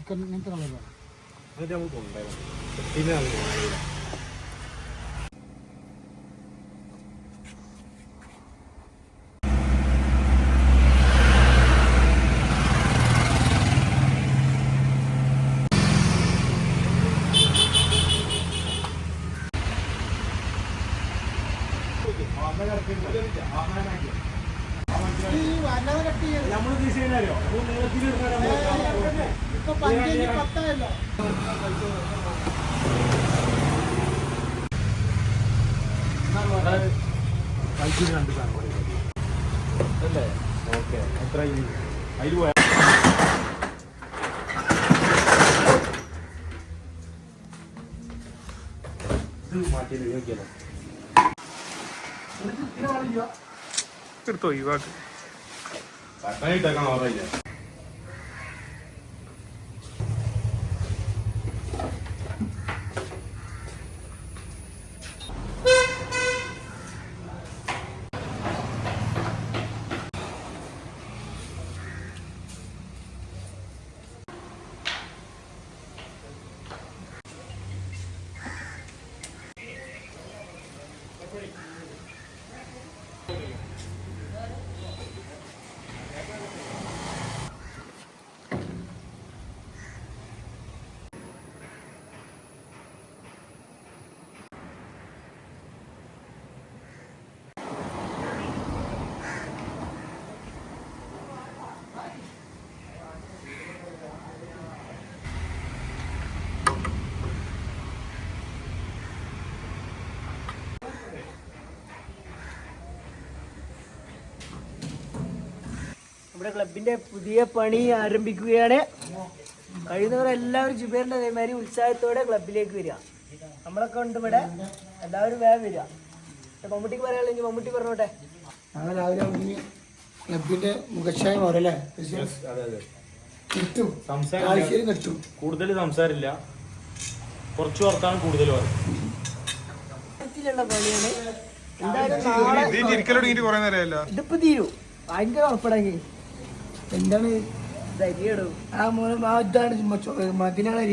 Chicken ഇങ്ങനത്തെ കളറാണ്. അത് നമുക്ക് കൊണ്ടുപോയി അല്ലേ? ഓക്കെ, എത്ര അതിൽ പോയാ ഇത് മാറ്റിയത് നോക്കിയാലോ എടുത്തോ ഒഴിവാക്ക്. കട്ടായിട്ടേക്കാൻ ഓർമ്മയില്ല. നമ്മുടെ ക്ലബിന്റെ പുതിയ പണി ആരംഭിക്കുകയാണ്. കഴിയുന്നവരെല്ലാവരും ജുബേറിന്റെ അതേമാതിരി ഉത്സാഹത്തോടെ ക്ലബിലേക്ക് വരിക. നമ്മളൊക്കെ ഉണ്ട് ഇവിടെ, എല്ലാവരും വേഗം വരിക. മമ്മൂട്ടിക്ക് പറയാനുള്ള മമ്മൂട്ടി പറഞ്ഞോട്ടെ. ഞങ്ങൾ രാവിലെ ക്ലബിന്റെ മുഖച്ഛായ പോരല്ലേ കിട്ടും. കൂടുതൽ സംസാരില്ല, കുറച്ച് പുറത്താണ് കൂടുതൽ പണിയാണ്. എന്തായാലും ഇതിപ്പോ തീരൂ. ഭയങ്കര ഉറപ്പടങ്ങി എന്താണ് ധരിയടോ ആ മോനെ മതിനാണ്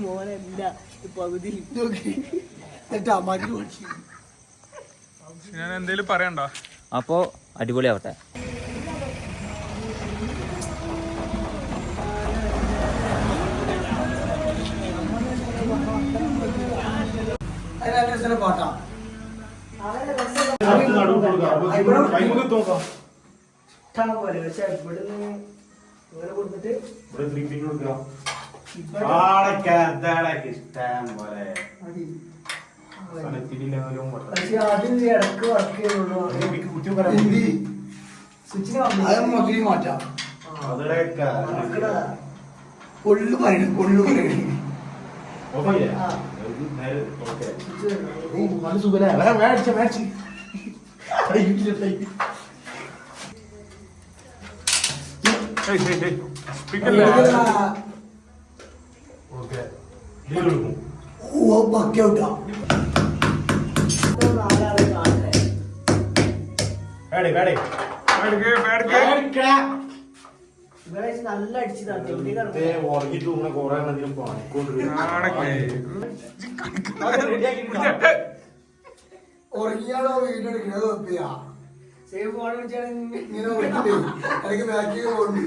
മോനല്ല പകുതി ഞാൻ എന്തേലും പറയണ്ട. അപ്പോ അടിപൊളിയാവട്ടെ. പാട്ടാ പോലെ പക്ഷെ ഇവിടുന്ന് ഇങ്ങനെ കൊടുത്തിട്ട് പക്ഷെ അത് ഇടക്ക് വർക്ക് ചെയ്യുള്ളൂ. സ്വിച്ചിന് മാറ്റാം. കൊള്ളു പറയണം കൊള്ളു പറയണം നല്ല അടിച്ചതാണ്. ഉറങ്ങിയാണോ വീഡിയോ എടുക്കുന്നത് വെപ്പിയാ സേവ് ഫോൺ വിളിച്ചാണ് ഇങ്ങനെ എനിക്ക് ബാക്കി പോകണ്ട്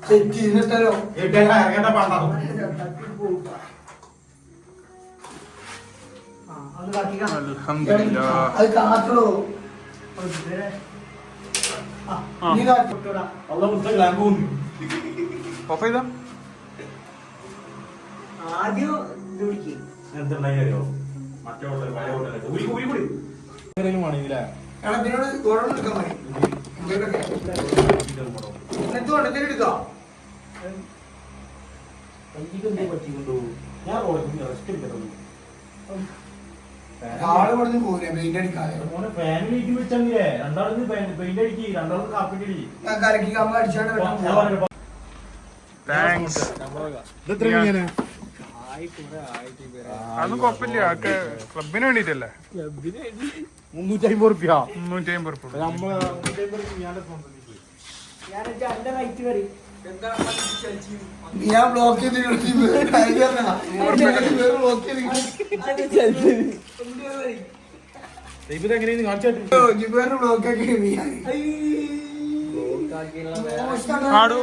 ശരിട്ടോ അത് കാട്ടോ ആദ്യം ഇത് വിളിക്കും. എന്തുണ്ടായില്ലോ മറ്റേ വേണമെങ്കിലേ ഞാൻ ആള് പറഞ്ഞു പോലെ പെയിന്റ് അടിക്കാതെ ഫാമിലിക്ക് വെച്ചേ രണ്ടാളും പെയിന്റ് അടിക്കി രണ്ടാളും കാപ്പിട്ട് കലക്കി കമ്പ അടിച്ചാണ്ട് അതൊന്നും കുഴപ്പമില്ല. ക്ലബിന് വേണ്ടിട്ടല്ലേ. 350 350 നമ്മള് ഞാൻ എന്റെ റൈറ്റ് പറയും ഞാൻ ബ്ലോക്ക് ചെയ്തിട്ട് ബ്ലോക്ക് എങ്ങനെയാണ് കാണിച്ചു ജിബേറിന് ബ്ലോക്ക് ആക്കി ആടോ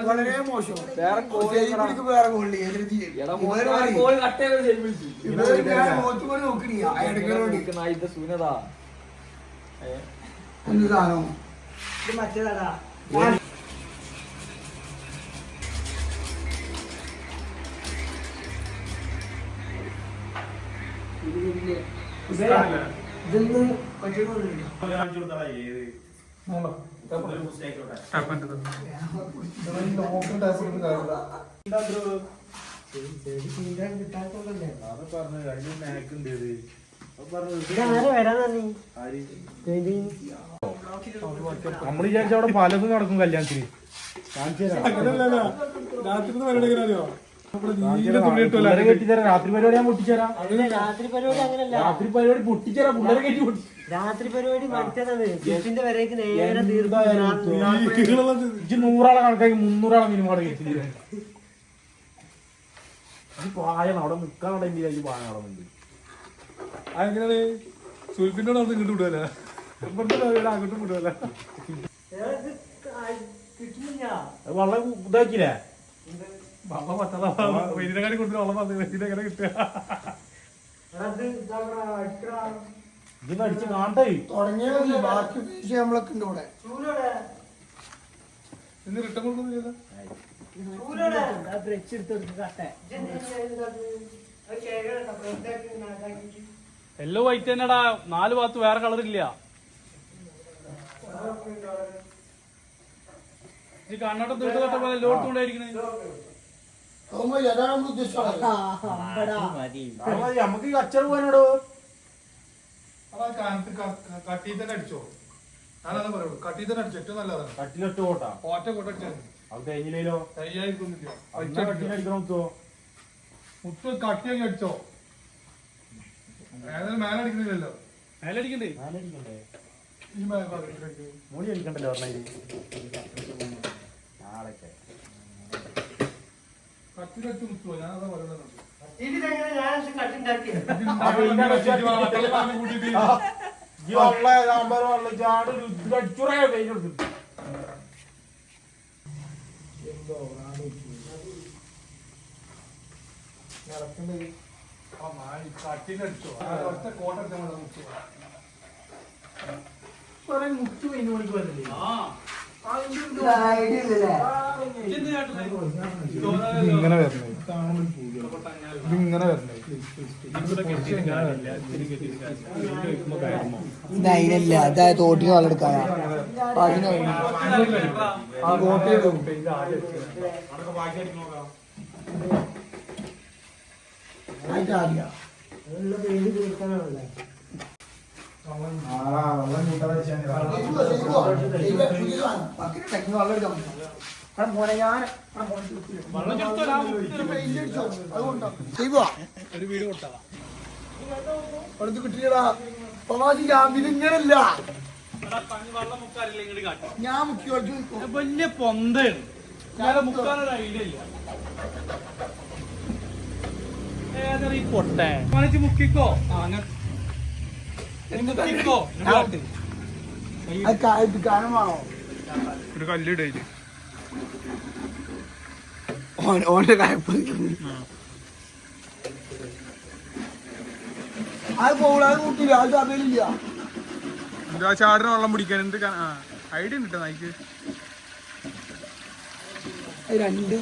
വളരെ മോശം വേറെ ഗോളി എന്ത് സാധനം ഇത് മറ്റേതാടാ ഇതൊന്ന് നമ്മൾ വിചാരിച്ച അവിടെ പലതും നടക്കും കല്യാണത്തിന് കെട്ടിത്തരാം രാത്രി പരിപാടി ഞാൻ പൊട്ടിച്ചേരാം രാത്രി പരിപാടി അങ്ങനല്ല രാത്രി പരിപാടി പൊട്ടിച്ചേരാം പിള്ളേരെ കെട്ടി പൊട്ടി രാത്രി പരിപാടി മറ്റേതാണ് ഗൾഫിന്റെ വരേക്ക് നേരെ ഇജ്ജ് 100 ആളെ കണക്കാക്കി 300 ആളെ മിനിമം അവിടെ കെട്ടി പായാണ് അവിടെ നിക്കാൻ അവിടെ പായ നടന്നുണ്ട് അതെങ്ങനെയാണ് സുൽഫിന്റെ അവിടെ ഇങ്ങോട്ട് വിടുവല്ലേ അങ്ങോട്ടും വിടുവല്ലേ കിട്ടുന്നില്ല വെള്ളം ഇതാക്കില്ലേ വെള്ളം പറ്റാതെ വെയിലിനെക്കാട്ടി കൊടുത്തിട്ട് വെള്ളം വന്ന് വെയിലെങ്ങനെ കിട്ടുക ഇതൊന്നും അടിച്ച് കാണണ്ടേ തുടങ്ങിയ ബാക്കി നമ്മളൊക്കെ ഉണ്ട് ഇവിടെ ഇന്ന് റിട്ടേൺ കൊടുക്കുന്നില്ല ബ്രച്ച് എടുത്ത് എല്ലോ വൈറ്റ് തന്നെടാ 4 ഭാഗത്ത് വേറെ കളർ ഇല്ല കണ്ണോട്ടം തീർത്ത് കട്ടപ്പോ എല്ലോടത്തുണ്ടായിരിക്കണേ അതാണ് നമ്മൾ ഉദ്ദേശിച്ചത് നമുക്ക് കച്ചറ പോകാനോടോ കട്ടി തന്നെ അടിച്ചോ ഞാനതാ പറയുള്ളൂ കട്ടി തന്നെ അടിച്ചോ ഏറ്റവും നല്ലതാണ് കട്ടിലിട്ട് കോട്ടാ ഒറ്റ കോട്ട അടിച്ചാൽ അത് കഴിഞ്ഞില്ലല്ലോ തയ്യായിരിക്കൊന്നുമില്ല കട്ടിലടിക്കണം മുത്ത് കട്ടിയാക്കി അടിച്ചോ ഏതായാലും മേലടിക്കുന്നില്ലല്ലോ മേലടിക്കണ്ടേ ഈ മൂടി അടിക്കണ്ടല്ലോ പറഞ്ഞാല് നാളൊക്കെ കട്ടിലടിച്ച് മുത്തുവോ ഞാനതാ പറയുന്നത് കട്ടിലടിച്ചോ ഒറ്റ കോട്ട മുത്തു കഴിഞ്ഞ മണിക്ക് വരില്ലേ ഇങ്ങനെ വരണേ ഇതിങ്ങനെ വരണേ ഇതതിനല്ല അതായത് തോട്ടിന് വളരെടുക്കാനാ ഒരു വീട് കൊടുത്താ അടുത്ത് കിട്ടിയടാ ഇങ്ങനല്ല ഞാൻ മുക്കി വലിയ പൊന്തയാണ് ഞാൻ മുക്കാനൊരു ഐഡിയ ഇല്ല ഏതാ ഈ പൊട്ടേ കാണിച്ച് മുക്കിക്കോ മുക്കിക്കോ ഗാനമാണോ ഒരു കല്ലിടയില് ഓന്റെ കായപ്പ് അത് പോകൂല അത് കൂട്ടില്ല അത് അറിയില്ല ചാടിന് വെള്ളം പിടിക്കാൻ എന്ത് ഐഡിയ കിട്ടും നയിക്ക് രണ്ട്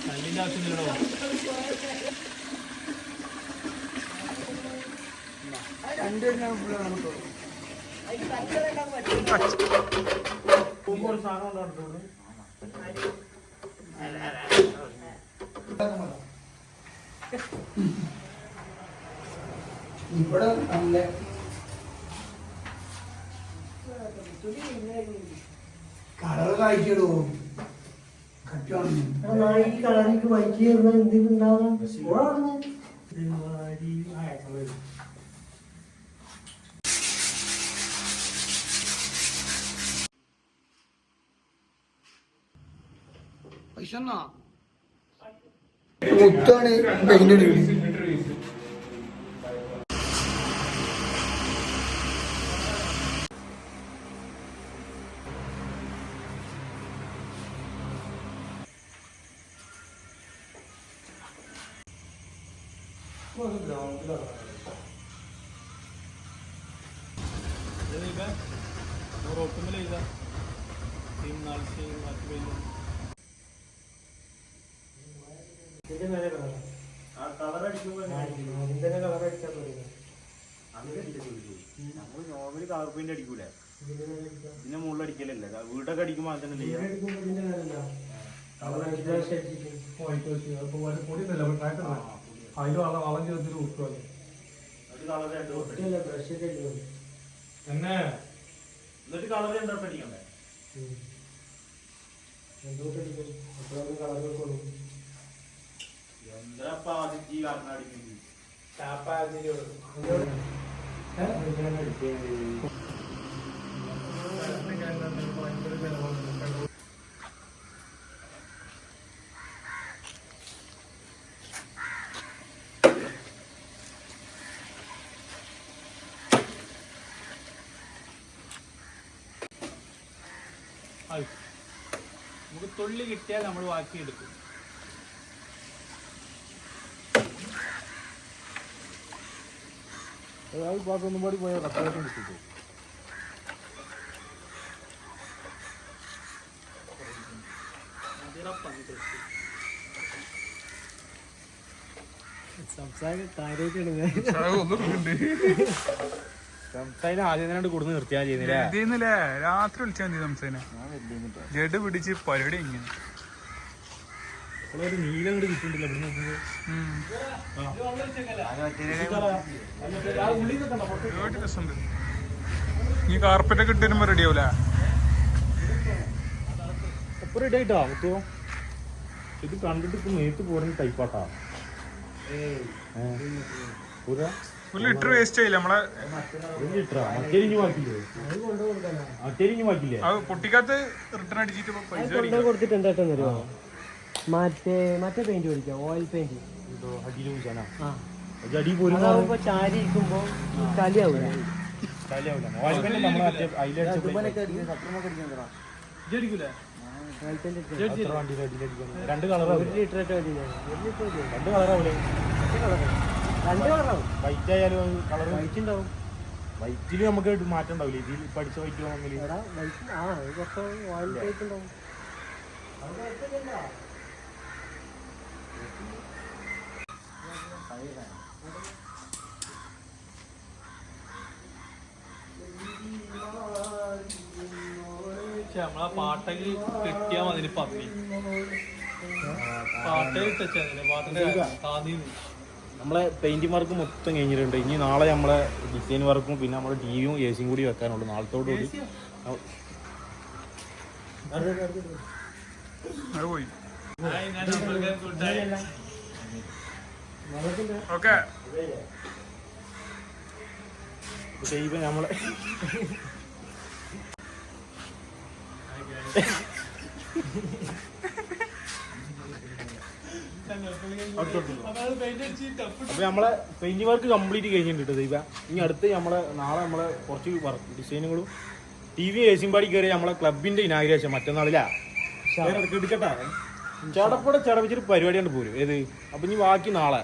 കല്ലിന്റെ ആവശ്യമില്ലല്ലോ രണ്ട് ഇവിടെ നല്ല കളർ കായ്ക്കടോ ഈ കളറിക്ക് വൈകി എന്തിനുണ്ടാകും മുത്താണ് പെയിന്റ് അടിക്കുന്നത്. നോർമലി കളർ പെയിന്റ് അടിക്കൂലേ, ഇതിന്റെ മുകളിൽ അടിക്കലല്ലേ, വീടൊക്കെ അടിക്കുമ്പോ അങ്ങനെ എന്നിട്ട് കളർ രണ്ടോട്ട് അടിക്കണ്ടേ? എന്താ ഈ കാരണം അടിക്കുന്നത്? നമുക്ക് തൊള്ളി കിട്ടിയാൽ നമ്മൾ ബാക്കി എടുക്കും. ഒന്നും കൂടി പോയാൽ കത്തായിട്ടും കിട്ടിട്ടു. സംസാരം കാര്യമായിട്ടാണ് സംസാരം ആദ്യം തന്നെ കൊടുന്ന് നിർത്തിയാ ചെയ്യുന്നില്ലേ? രാത്രി വിളിച്ചാൽ മതി സംസാരം. ജഡ് പിടിച്ച് പരിപാടി ഇങ്ങനെ ഒരു നീലം കൂടി കിട്ടുന്നില്ല ഇവിടെ രസമുണ്ട്. നീ കാർപ്പറ്റൊക്കെ ഇട്ട് വരുമ്പോ റെഡി ആവൂല. എപ്പോ റെഡി ആയിട്ടാ മറ്റോ? ഇത് കണ്ടിട്ട് ഇപ്പൊ നേരത്ത് പോരുന്ന ടൈപ്പാട്ടാ. ഒരു ലിറ്റർ വേസ്റ്റ് ആയില്ല നമ്മളെ. പൊട്ടിക്കാത്ത റിട്ടേൺ അടിച്ചിട്ട് പൈസ കൊടുത്തിട്ട് എന്താ മറ്റേ പെയിന്റ് മേടിക്കാം, ഓയിൽ പെയിന്റ്. ചാരി ഇരിക്കുമ്പോ കലിയാവൂല. രണ്ട് കളറാവും. വൈറ്റ് ആയാലും കളർ വൈറ്റ് ഉണ്ടാവും. വൈറ്റില് നമുക്ക് മാറ്റം ഉണ്ടാവില്ലേ? ഇതിൽ പഠിച്ച വൈറ്റ് വാങ്ങല് നമ്മളെ പാട്ടൊക്കെ കിട്ടിയാ മതി. പന്നി പാട്ട് കിട്ടാ പാട്ടിന്റെ നമ്മളെ പെയിന്റിംഗ് വർക്ക് മൊത്തം കഴിഞ്ഞിട്ടുണ്ട്. ഇനി നാളെ നമ്മളെ ഡിസൈൻ വർക്കും പിന്നെ നമ്മുടെ ടിവിയും എ സിയും കൂടി വെക്കാനുള്ളൂ. നാളത്തോടു കൂടി പോയി. ഓക്കെ ഇപ്പൊ നമ്മളെ അപ്പൊ നമ്മളെ പെയിന്റിംഗ് വർക്ക് കംപ്ലീറ്റ് കഴിഞ്ഞിട്ടുണ്ട്. ഇപ്പൊ ഇനി അടുത്ത് നാളെ നമ്മളെ കുറച്ച് വർക്ക് ഡിസൈനുകളും ടിവി എ സിയും പാടി കയറി നമ്മളെ ക്ലബിന്റെ ഇനാഗ്രേഷൻ മറ്റന്നാളിലാ. എടുക്കട്ടെ, ചടപ്പോടെ ചടപ്പിച്ചിട്ട് പരിപാടി കൊണ്ട് പോരും. ഏത് അപ്പൊ ഇനി ബാക്കി നാളെ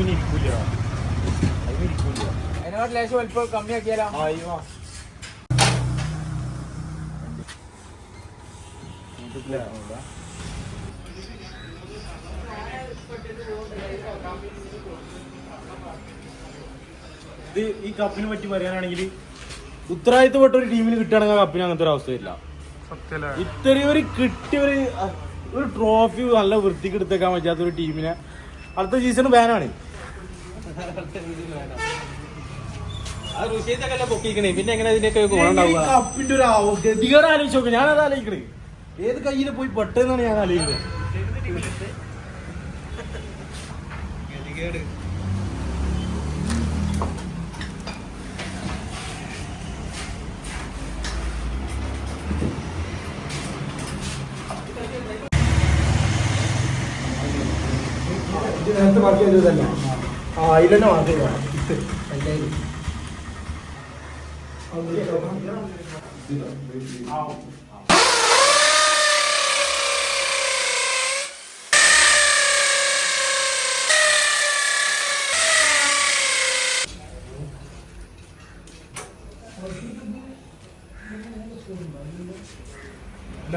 ഇരിക്കൂല. അതിനോട് ലേശം അല്പം കമ്മിയാക്കിയാലോ? ഇത് ഈ കപ്പിനെ പറ്റി പറയാനാണെങ്കിൽ ഉത്തരവാദിത്തപ്പെട്ട ഒരു ടീമിന് കിട്ടുകയാണെങ്കിൽ കപ്പിന് അങ്ങനത്തെ ഒരു അവസ്ഥയില്ല. ഇത്രയും ഒരു കിട്ടിയ ഒരു ട്രോഫി നല്ല വൃത്തിക്ക് എടുത്തേക്കാൻ പറ്റാത്ത ഒരു ടീമിനെ അടുത്ത സീസൺ ബാനാണ്. പിന്നെ എങ്ങനെ ഇതിന്റെയൊക്കെ കപ്പിന്റെ ഒരു ഗതികേട് ആലോചിച്ച് നോക്ക്. ഞാനത് ആലോചിക്കണേ, ഏത് കയ്യിൽ പോയി പെട്ടെന്നാണ് ഞാൻ ആലോചിക്കുന്നത്. കേട് നേരത്തെ ബാക്കി തന്നെ അതിലെന്നെ മാത്രമേ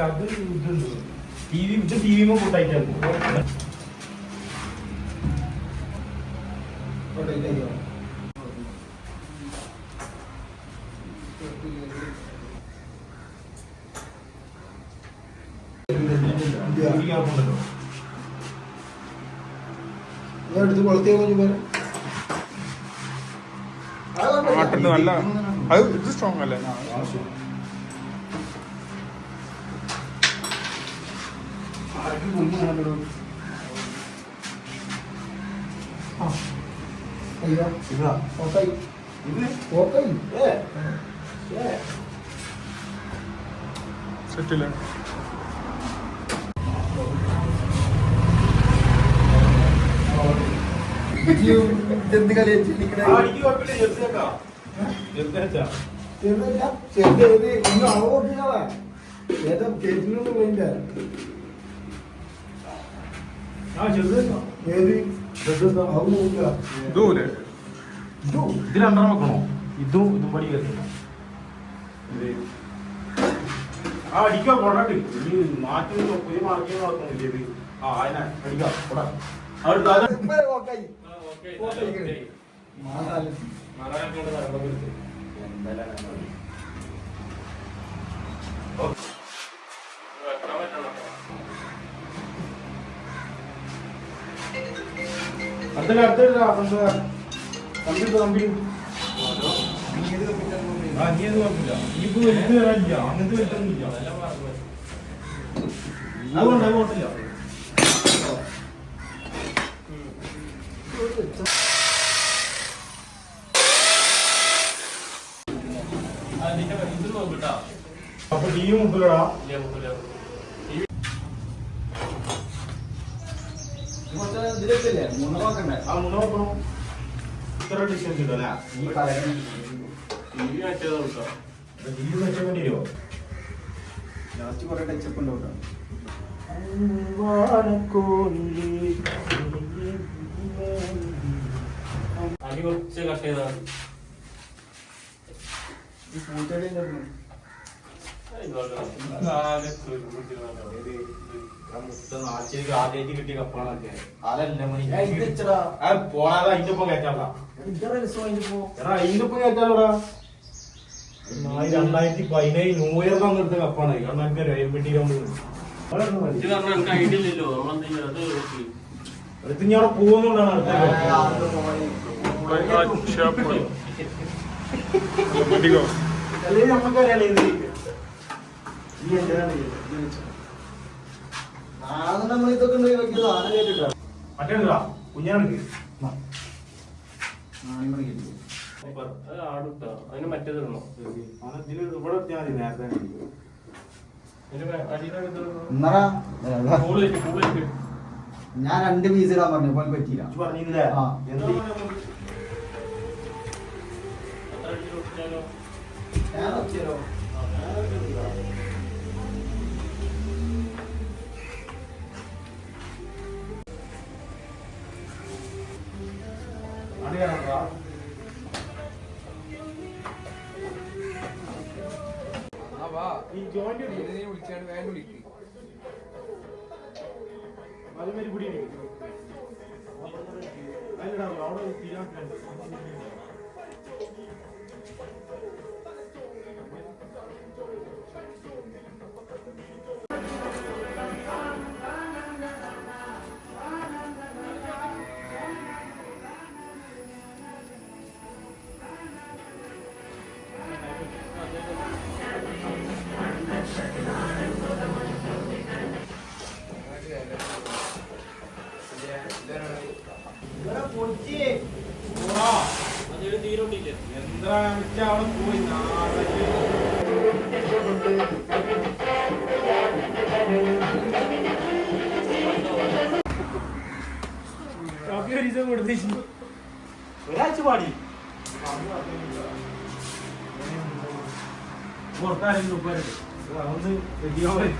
അത് ടി വി കൂട്ടായിട്ടാണ് എടുത്ത് കൊളത്തിയാ ആട്ടുണ്ട് നല്ല അത് ഇത് സ്ട്രോങ് അല്ലേ സെറ്റില്ല എന്ത് കളി ദൂരെ ഇത് രണ്ടെണ്ണം വെക്കണോ ഇതും പടി കയറില്ല ആ അടിക്കാം കൊടട്ട് മാറ്റി പുതിയ മാർക്കി നടക്കുന്നില്ല ഇത് ആ അതിനെ അടിക്കാം കൊട അങ്ങനത്തെ അപ്പൊ ടി വി മുക്കില്ലടാ ആ മുന്നോ നോക്കണോ ഇത്ര ഡിസ്റ്റൻസ് ഉണ്ടോ അല്ലേ ടി വി വെച്ചാൽ വേണ്ടി വരുമോ ലാസ്റ്റ് കുറെ ടച്ചപ്പ് ഉണ്ടോ അടി കുറച്ച് കട്ട് ചെയ്താണ് ആദ്യമായിട്ട് കിട്ടിയ കപ്പാണൊക്കെ അതല്ല പോണാതെ അതിന്റെ ഒപ്പം കയറ്റാടാ അതിന്റെ ഒപ്പം കയറ്റാലോടാ 2017 ന്യൂ ഇയർ തന്നെടുത്ത കപ്പാണ് കാരണം എനിക്ക് ഐഡിയ ഇല്ലല്ലോ അടുത്ത് ഞാൻ അവിടെ പോകുന്നുണ്ടാണ് അല്ലെങ്കിൽ നമുക്കറിയാലോ ഇത് മറ്റേടാ കുഞ്ഞാണെനിക്ക് അതിന് മറ്റേത് ഇവിടെ എത്തിയാൽ മതി നേരത്തെ ഞാൻ 2 പീസ് ഇടാൻ പറഞ്ഞു പോലെ പറ്റിയില്ല പറഞ്ഞില്ലേ എന്ത് ഈ ജോയിന്റ് വിളിച്ചാണ് വേണ്ട വിളിക്കും അതുമാതിരി പിടി അവിടെ തീരാട്ടുണ്ട് എന്താ വെച്ചാ അവിടെ പോയി ഒരാഴ്ച പാടി പുറത്താരെങ്കിലും ഒന്ന് റെഡിയാവാൻ